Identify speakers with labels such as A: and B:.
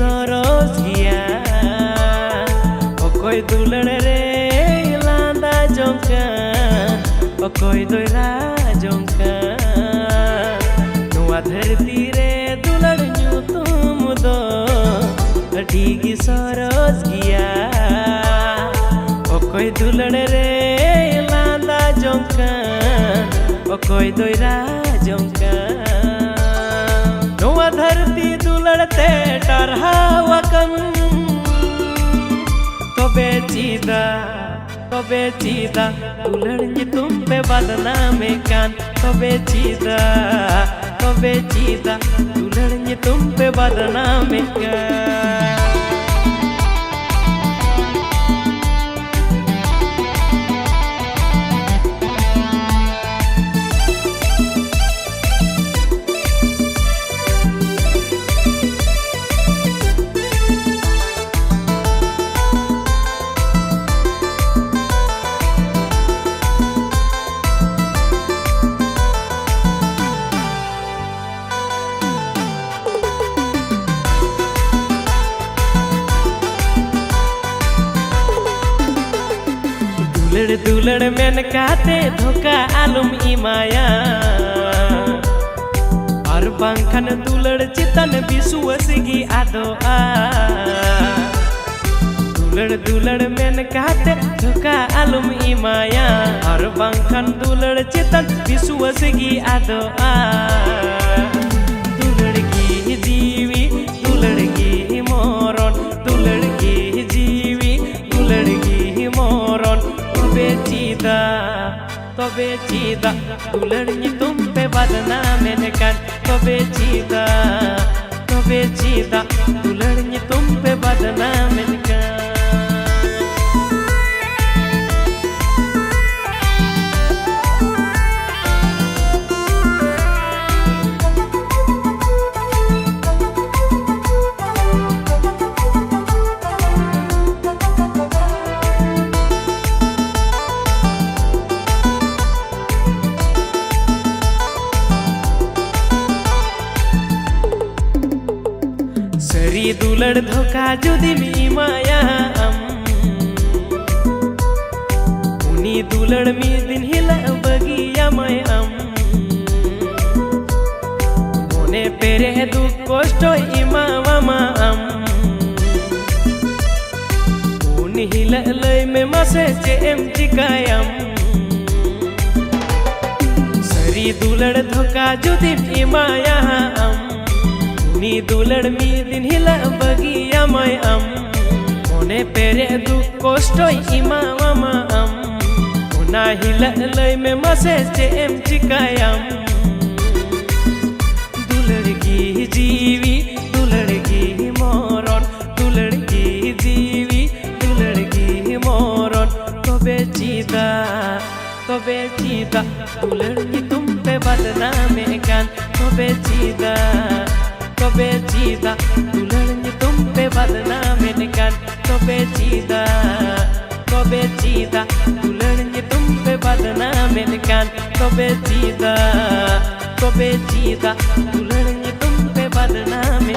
A: सरोज गिया ओकोय दुलड़ रे लांदा जोंका ओकोय दोयरा जोंका नुआ धरती रे दुलड़ ᱧᱩᱛᱩᱢ दो अडी गी सरोज गिया ओकोय दुलड़ रे लांदा जोंका ओकोय दोयरा जोंका नुआ धरती दुलड़ते टरहावकन तबे चीदा दुलड़ ᱧᱩᱛᱩᱢ पे बदनामे कान तबे चीदा दुलड़ ᱧᱩᱛᱩᱢ पे बदनामे कान दुलड़ मेन काते धोखा आलुम इमाया और बांखन दुलड़ चितन विश्वास गी आदोआ दुलड़ मेन काते धोखा आलुम इमाया और बांखन दुलड़ चितन विश्वास गी आदोआ दुलड़ की जीवी दुलड़ की मोरन दुलड़ की जीवी दुलड़ की मोरन तबे चीदा दुलड़ ᱧᱩᱛᱩᱢ पे बदनामे कान तबे चीदा दुलड़ ᱧᱩᱛᱩᱢ पे बदनामे कान सरी दुलड़ धोखा जुदी मी माया उनी दुलड़ मी दिन हिला बगिया मैं मोने पेरे दुख कष्ट इमा मामा उनी हिला लय में मसे चेम चिकायम सरी दुलड़ धोखा जुदी मी माया नी दुलड़ मी दिन हिला बगिया मैं मोने पेरे दुख कष्ट इमा मामा उना हिला लय में मसे चेम चिकायम दुलड़ की जीवी दुलड़ की मोरन दुलड़ की जीवी दुलड़ की मोरन तबे चीदा दुलड़ ᱧᱩᱛᱩᱢ पे बदनामे कान तबे चीदा दुलड़ ᱧᱩᱛᱩᱢ पे बदनामे कान तबे चीदा दुलड़ ᱧᱩᱛᱩᱢ पे बदनामे कान तबे चीदा दुलड़ ᱧᱩᱛᱩᱢ पे बदनामे